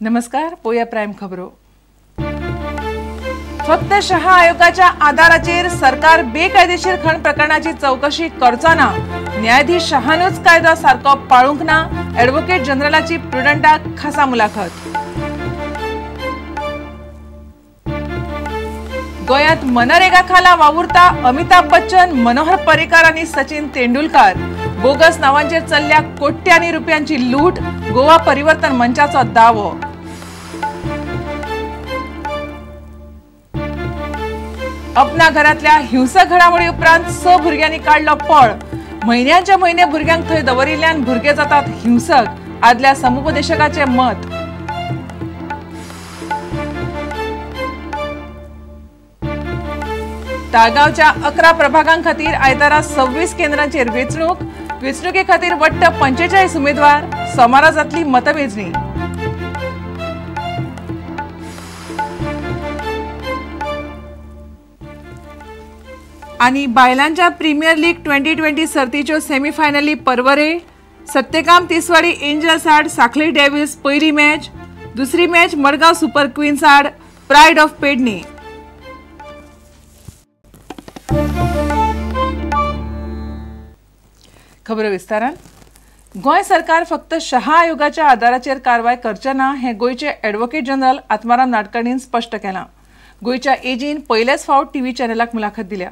नमस्कार, पोया प्राइम खबरो. फक्त शहा आयोगाच्या आधाराचेर सरकार बेकायदेशीर खण प्रकरणाची चौकशी करचो. न्यायाधीश शहानूच कायदो सारको पाळूंक ना. ॲडव्होकेट जनरलाची प्रुडंटाक खासा मुलाखत. गोयात मनरेगा खाला वावुरता अमिताभ बच्चन, मनोहर पर्रीकर आणि सचिन तेंडुलकर. बोगस नावांचेर चल्ल्या कोट्यांनी रुपयांची लूट. गोवा परिवर्तन मंचाचो दावो. अपना घरातल्या हिंसक घडामोडी उपरांत 6 भुरग्यांनी काढलो पळ. महिन्याच्या महिने भुरग्यांक थंय दवरिल्ल्यान भुरगे जातात हिंसक. आदल्या समुपदेशकाचे मत. ताळगावच्या 11 प्रभागां खातीर आयतारा 26 केंद्रांचेर वेंचणूक. वेंचणुके खातीर वट्ट 45 उमेदवार. सोमारा जातली मतमेजणी. आणि बायलांच्या प्रीमियर लीग 2020 सर्तीच्यो सेमीफायनली परवरे. सत्यकाम तिसवाडी एंजल्स आड सांखळी डेव्हिल्स पयली मॅच. दुसरी मॅच मडगांव सुपर क्वीन्स आड प्रायड ऑफ पेडणे. खबर विस्तारान. गोंय सरकार फक्त शहा आयोगाच्या आधाराचेर कारवाय करचे ना हे गोयचे ॲडव्होकेट जनरल आत्माराम नाडकर्णीन स्पश्ट केलां. गोयच्या एजीन पयलेच फावट टीव्ही चॅनलाक मुलाखत दिल्या.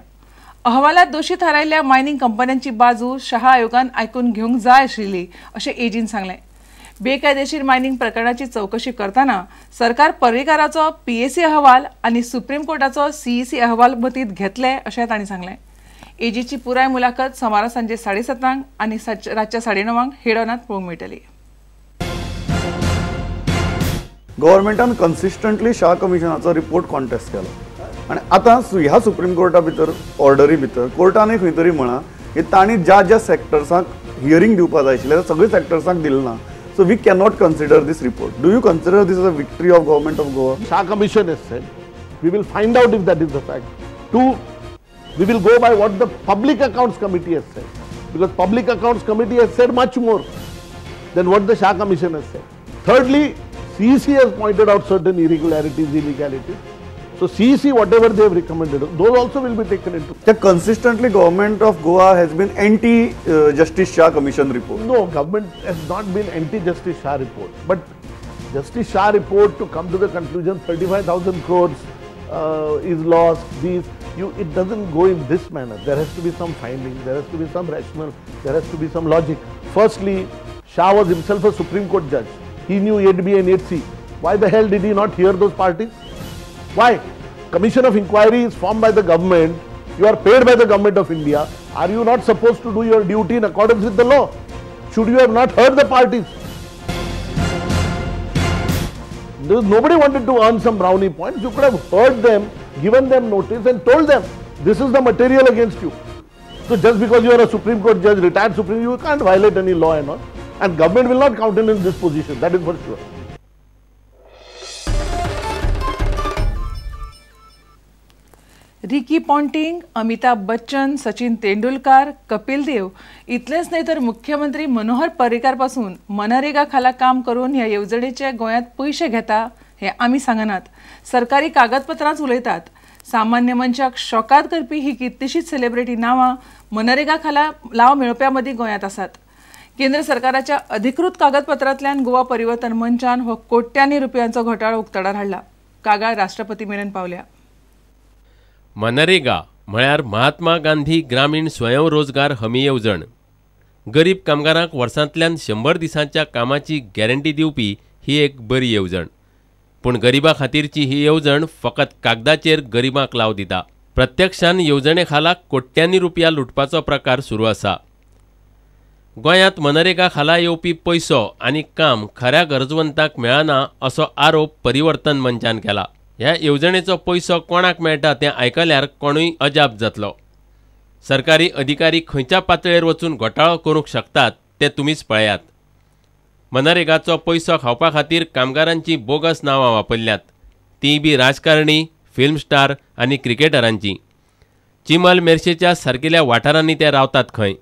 अहवालात दोशी थारायल्ल्या मायनिंग कंपन्यांची बाजू शहा आयोगान आयकून घेवंक जाय आशिल्ली अशें एजीन सांगलें. बेकायदेशीर मायनिंग प्रकरणाची चौकशी करतना सरकार पर्रीकाराचो PAC अहवाल आनी सुप्रीम कोर्टाचो CEC अहवाल मतींत घेतले अशें तांणी सांगलें. एजीची पुराय मुलाखत सोमारा सांजे 7:30 आनी रातच्या 9:30 हेडोनात पळोवंक मेळटली. गव्हर्नमेंटान कन्सिस्टंटली शाह कमिशनाचो रिपोर्ट कॉन्टेस्ट केलो आनी आतां ह्या सुप्रीम कोर्टा भितर ऑर्डरी भितर कोर्टानूय खंय तरी म्हणा की तांणी ज्या सेक्टर्सांक हियरिंग दिवपाक जाय आशिल्लें सगळ्या सेक्टर्सांक दिलें ना. So we cannot consider this report. Do you consider this as a victory of government of Goa? Shah Commission has said. We will find out if that is the fact. 2, we will go by what the Public Accounts Committee has said. Because Public Accounts Committee has said much more than what the Shah Commission has said. Thirdly, CEC has pointed out certain irregularities, illegalities. So CEC, whatever they have recommended, those also will be taken into. Consistently, government of Goa has been anti-Justice Shah Commission report. No, government has not been anti-Justice Shah report. But Justice Shah report to come to the conclusion 35,000 crores is lost. It doesn't go in this manner. There has to be some finding. There has to be some rationale. There has to be some logic. Firstly, Shah was himself a Supreme Court judge. He knew 8B and 8C. Why the hell did he not hear those parties? Why? Commission of Inquiry is formed by the government. You are paid by the government of India. Are you not supposed to do your duty in accordance with the law? Should you have not heard the parties? Nobody wanted to earn some brownie points. You could have heard them, given them notice and told them, this is the material against you. So just because you are a Supreme Court judge, retired Supreme, you can't violate any law and all. And government will not countenance this position. That is for sure. Ricky Ponting, Amitabh Bachchan, Sachin Tendulkar, Kapil Dev इतलेच नाही तर मुख्यमंत्री मनोहर पर्रीकार पासून मनरेगा खाला काम करून ह्या येवजणेचे गोंयांत पैसे घेता हे आमी सांगनात. सरकारी कागदपत्रांच उलयतात. सामान्य मनशाक शॉकाद करपी ही कितलीशीच सेलिब्रिटी नावां मनरेगा खाला लाव मेळोवप्या मदीं गोंयांत आसात. केंद्र सरकाराच्या अधिकृत कागदपत्रांतल्यान गोवा परिवर्तन मंचान हो कोट्यांनी रुपयांचो घोटाळो उक्ताडार हाडला. कागाळ राष्ट्रपती मेरेन पावल्या. मनरेगा म्हळ्यार महात्मा गांधी ग्रामीण स्वयंरोजगार हमी येवजण. गरीब कामगारांक वर्सांतल्यान 100 दिसांच्या कामाची गॅरंटी दिवपी ही एक बरी येवजण. पूण गरिबां खातीरची ही येवजण फकत कागदाचेर गरिबांक लाव दिता. प्रत्यक्षान येवजणे खाला कोट्यांनी रुपया लुटपाचो प्रकार सुरू आसा. गोंयांत मनरेगा खाला येवपी पयसो आनी काम खऱ्या गरजवंतांक मेळना असो आरोप परिवर्तन मंचान केला. ह्या येवजणेचो पयसो कोणाक मेळटा तें आयकल्यार कोणूय अजाप जातलो. सरकारी अधिकारी खंयच्या पातळेर वचून घोटाळो करूंक शकतात तें तुमीच पळयात. मनरेगाचो पयसो खावपा खातीर कामगारांची बोगस नांवां वापरल्यात. तीय बी राजकारणी, फिल्म स्टार आनी क्रिकेटरांची. चिमल मेर्शेच्या सारकिल्या वाठारांनी ते रावतात खंय.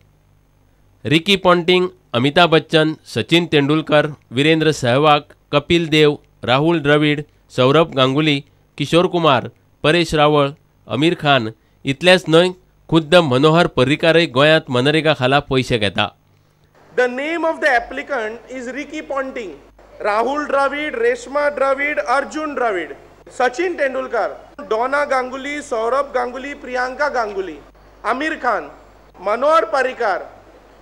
रिकी पॉन्टिंग, अमिताभ बच्चन, सचिन तेंडुलकर, वीरेंद्र सहवाग, कपिल देव, राहुल द्रविड, सौरभ गांगुली, किशोर कुमार, परेश रावळ, आमिर खान इतलेच न्हय, खुद्द मनोहर पर्रीकारय गोंयांत मनरेगा खाला पयशे घेता. The name of the applicant is Ricky Ponting, Rahul Dravid, Reshma Dravid, Arjun Dravid, Sachin Tendulkar, Donna Ganguly, Saurabh Ganguly, Priyanka Ganguly, Amir Khan, Manohar Parrikar,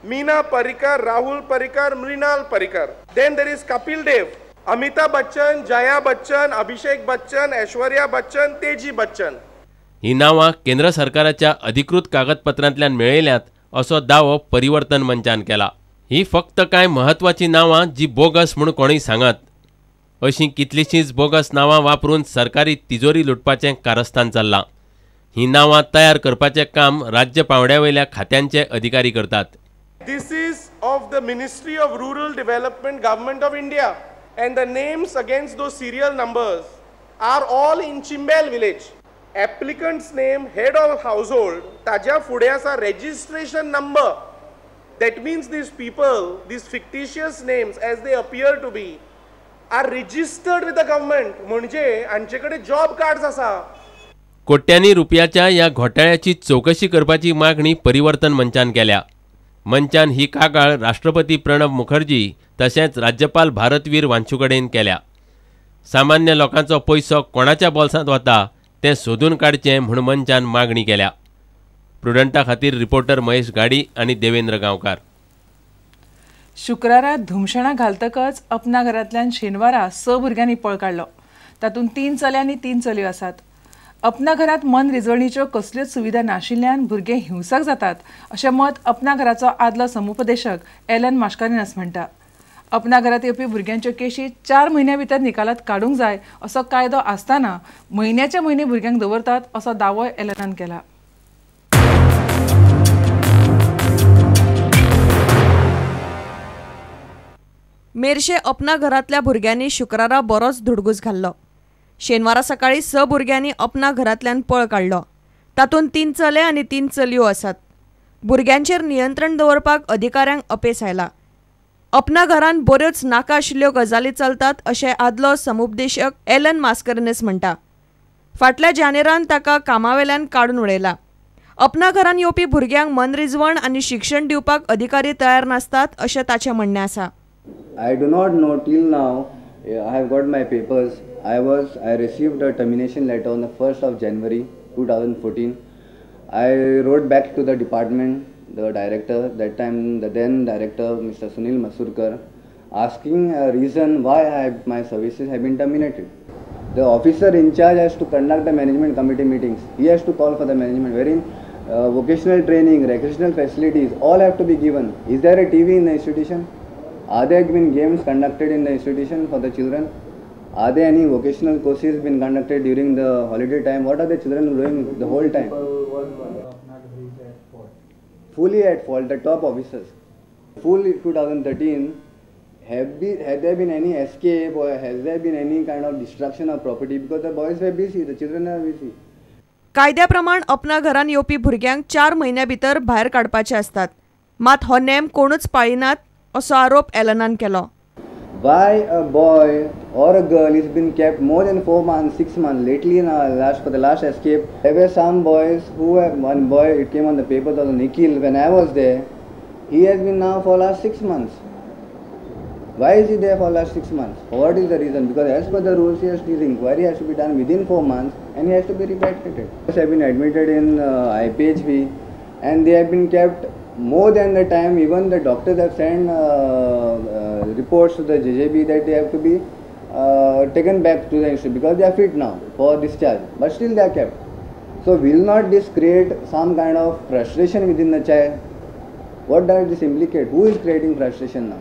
Meena Parrikar, Rahul Parrikar, Mrinal Parrikar. Then there is Kapil Dev, Amitabh Bachchan, Jaya Bachchan, Abhishek Bachchan, Aishwarya Bachchan, Teji Bachchan. ही नावां केंद्र सरकाराच्या अधिकृत कागदपत्रांतल्यान मेळयल्यात असो दावो परिवर्तन मंचान केला. ही फक्त कांय म्हत्वाची नावां जी बोगस म्हूण कोणीय सांगात. अशीं कितलींशींच बोगस नावां वापरून सरकारी तिजोरी लुटपाचें कारस्थान चल्लां. ही नावां तयार करपाचें काम राज्य पांवड्यावयल्या खात्यांचे अधिकारी करतात. This is of the Ministry of Rural Development, Government of India, and the names against those serial numbers are all in Chimbel village. Applicant's name, head of household, ताज्या फुडें आसा registration number. That means these people, these fictitious names as they appear to be, are registered with the government. म्हणजे हांचे कडेन job cards आसा. कोट्यांनी रुपयाच्या ह्या घोटाळ्याची चौकशी करपाची मागणी परिवर्तन मंचान केल्या. मंचान ही कागाळ राष्ट्रपती प्रणब मुखर्जी तशेंच राज्यपाल भारतवीर वांचू कडेन केल्या. सामान्य लोकांचो पयसो कोणाच्या बोल्सांत वता तें सोदून काडचें म्हूण मंचान मागणी केल्या. प्रुडंटा खातीर रिपोर्टर महेश गाडी आनी देवेंद्र गांवकार. शुक्रारा धुमशणां घालतकच अपना घरांतल्यान शेनवारा 6 भुरग्यांनी पळ काडलो. तातूंत 3 चले आनी 3 चलयो आसात. अपना घरांत मनरिजवणेच्यो कसल्योच सुविधा नाशिल्ल्यान भुरगे हिंसक जातात अशें मत अपना घराचो आदलो समुपदेशक एलन मास्कारेनस म्हणटा. अपना घरांत येवपी भुरग्यांच्यो केशी 4 म्हयन्यां भितर निकालांत काडूंक जाय असो कायदो आसतना म्हयन्याचे म्हयने भुरग्यांक दवरतात असो दावोय एलनान केला. मेरशे अपना घरांतल्या भुरग्यांनी शुक्रारा बरोच धुडगूस घाल्लो. शेनवारा सकाळी 6 भुरग्यांनी अपना घरांतल्यान पळ काडलो. तातूंत 3 चले आनी 3 चलयो आसात. भुरग्यांचेर नियंत्रण दवरपाक अधिकाऱ्यांक अपेस आयला. अपना घरांत बऱ्योच नाका आशिल्ल्यो गजाली चलतात अशें आदलो समुपदेशक एलन मास्कारेनस म्हणटा. फाटल्या जानेरान ताका कामावेल्यान काडून उडयला. अपना घरांत येवपी भुरग्यांक मनरिजवण आनी शिक्षण दिवपाक अधिकारी तयार नासतात अशें ताचें म्हणणें आसा. I do not know till now. I have got my papers. I received a termination letter on the 1st of January 2014. I wrote back to the department, the director, that time the then director Mr. Sunil Masurkar, asking a reason why my services have been terminated. The officer in charge has to conduct the management committee meetings. He has to call for the management wherein vocational training, recreational facilities all have to be given. Is there a TV in the institution? Are there been games conducted in the institution for the children? Are there any vocational courses been conducted during the holiday time? What are the children doing the whole time? Fully at fault, the top officers. Full 2013, had there been any escape or has there been any kind of destruction of property? Because the boys were busy, the children are busy. कायद्या प्रमाण अपना घरांत येवपी भुरग्यांक 4 म्हयन्यां भितर भायर काडपाचे असतात. मात हो नेम कोणूच पाळिनात असो आरोप एलनान केलो. Why a boy or a girl is been kept more than 4 months, 6 months? Lately, for the last escape, there were some boys who have, one boy, it came on the papers of Nikhil when I was there. He has been now for last 6 months. Why is he there for last 6 months? What is the reason? Because as per the rules, his inquiry has to be done within 4 months and he has to be repatriated. They have been admitted in IPHB and they have been kept more than the time. Even the doctors have sent reports to the JJB that they have to be taken back to the institute because they are fit now for discharge, but still they are kept. So will not this create some kind of frustration within the child? What does this implicate? Who is creating frustration now?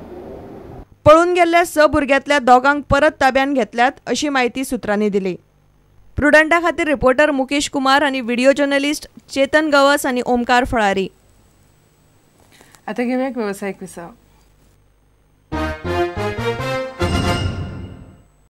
पळून गेल्ल्या 6 भुरग्यांतल्या दोगांक परत ताब्यान घेतल्यात अशी माहिती सुत्रांनी दिली. प्रुडंटा खातीर रिपोर्टर मुकेश कुमार आनी व्हिडिओ जर्नलिस्ट चेतन गवस आनी ओमकार फळारी. आता घेऊया एक व्यावसायिक विसाव.